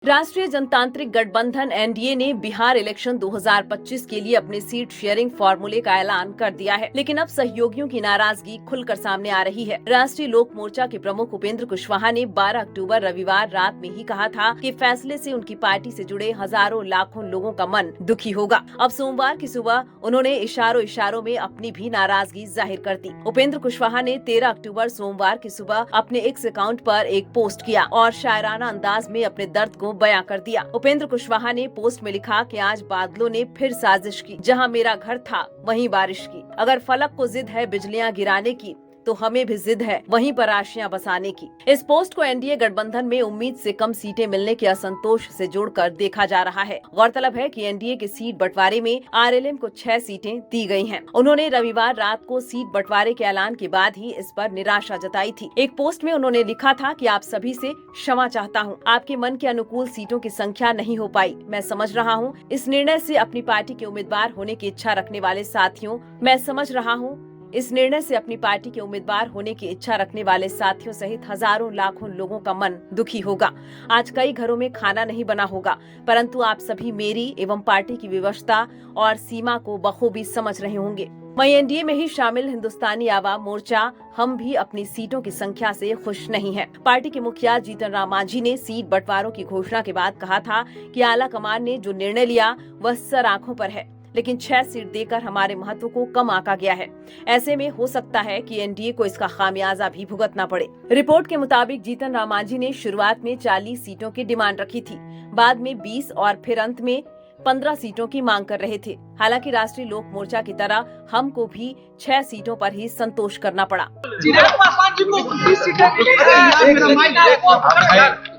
राष्ट्रीय जनतांत्रिक गठबंधन एनडीए ने बिहार इलेक्शन 2025 के लिए अपने सीट शेयरिंग फॉर्मूले का ऐलान कर दिया है, लेकिन अब सहयोगियों की नाराजगी खुलकर सामने आ रही है। राष्ट्रीय लोक मोर्चा के प्रमुख उपेंद्र कुशवाहा ने 12 अक्टूबर रविवार रात में ही कहा था कि फैसले से उनकी पार्टी से जुड़े हजारों लाखों लोगों का मन दुखी होगा। अब सोमवार की सुबह उन्होंने इशारों में अपनी भी नाराजगी जाहिर कर दी। उपेंद्र कुशवाहा ने 13 अक्टूबर सोमवार की सुबह अपने एक्स अकाउंट पर एक पोस्ट किया और शायराना अंदाज में अपने दर्द को बयां कर दिया। उपेंद्र कुशवाहा ने पोस्ट में लिखा कि आज बादलों ने फिर साजिश की, जहां मेरा घर था वहीं बारिश की। अगर फलक को जिद है बिजलियां गिराने की, तो हमें भी जिद है वहीं पर आशियां बसाने की। इस पोस्ट को एनडीए गठबंधन में उम्मीद से कम सीटें मिलने के असंतोष से जोड़कर देखा जा रहा है। गौरतलब है कि एनडीए के सीट बंटवारे में आरएलएम को 6 सीटें दी गई हैं। उन्होंने रविवार रात को सीट बंटवारे के ऐलान के बाद ही इस पर निराशा जताई थी। एक पोस्ट में उन्होंने लिखा था कि आप सभी से क्षमा चाहता हूँ, आपके मन के अनुकूल सीटों की संख्या नहीं हो पाई। मैं समझ रहा हूँ इस निर्णय से अपनी पार्टी के उम्मीदवार होने की इच्छा रखने वाले साथियों सहित हजारों लाखों लोगों का मन दुखी होगा। आज कई घरों में खाना नहीं बना होगा, परंतु आप सभी मेरी एवं पार्टी की व्यवस्था और सीमा को बखूबी समझ रहे होंगे। वहीं एनडीए में ही शामिल हिंदुस्तानी आवाम मोर्चा हम भी अपनी सीटों की संख्या से खुश नहीं है। पार्टी के मुखिया जीतन राम मांझी ने सीट बंटवारों की घोषणा के बाद कहा था कि आला कमान ने जो निर्णय लिया वह सर आंखों पर है, लेकिन 6 सीट देकर हमारे महत्व को कम आंका गया है। ऐसे में हो सकता है कि एनडीए को इसका खामियाजा भी भुगतना पड़े। रिपोर्ट के मुताबिक जीतन राम मांझी ने शुरुआत में 40 सीटों की डिमांड रखी थी, बाद में 20 और फिर अंत में 15 सीटों की मांग कर रहे थे। हालांकि राष्ट्रीय लोक मोर्चा की तरह हमको भी 6 सीटों पर ही संतोष करना पड़ा।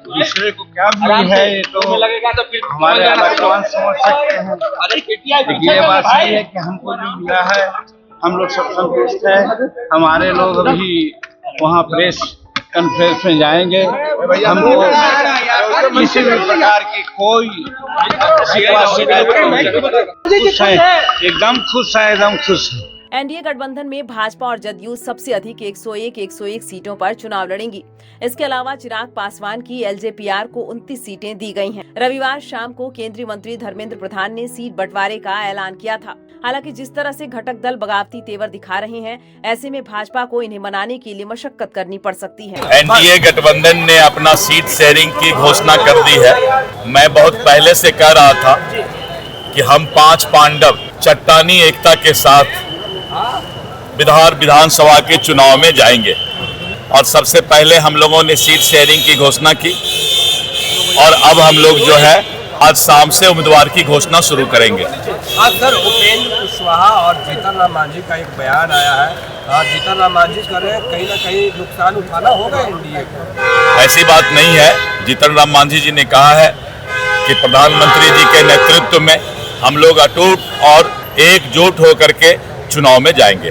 दूसरे को क्या मिली है ये तो हमारे आलाकमान समझ सकते हैं। लेकिन ये बात सही है कि हमको जो मिला है हम लोग सब संतुष्ट हैं। हमारे लोग अभी वहाँ प्रेस कॉन्फ्रेंस में जाएंगे। हमको किसी भी प्रकार की कोई खुश है, एकदम खुश है, एकदम खुश है। एनडीए गठबंधन में भाजपा और जदयू सबसे अधिक 101 सीटों पर चुनाव लड़ेंगी। इसके अलावा चिराग पासवान की एलजेपीआर को 29 सीटें दी गई हैं। रविवार शाम को केंद्रीय मंत्री धर्मेंद्र प्रधान ने सीट बंटवारे का ऐलान किया था। हालांकि जिस तरह से घटक दल बगावती तेवर दिखा रहे हैं, ऐसे में भाजपा को इन्हें मनाने के लिए मशक्कत करनी पड़ सकती है। एनडीए गठबंधन ने अपना सीट शेयरिंग की घोषणा कर दी है। मैं बहुत पहले से कह रहा था कि हम 5 पांडव चट्टानी एकता के साथ बिहार विधानसभा के चुनाव में जाएंगे और सबसे पहले हम लोगों ने सीट शेयरिंग की घोषणा की और अब हम लोग जो है आज शाम से उम्मीदवार की घोषणा शुरू करेंगे। आज सर उपेंद्र कुशवाहा और जीतन राम मांझी का एक बयान आया है। जीतन राम मांझी कह रहे हैं कहीं ना कहीं नुकसान उठाना होगा एनडीए को। ऐसी बात नहीं है। जीतन राम मांझी जी ने कहा है कि प्रधानमंत्री जी के नेतृत्व में हम लोग अटूट और एकजुट होकर के चुनाव में जाएंगे।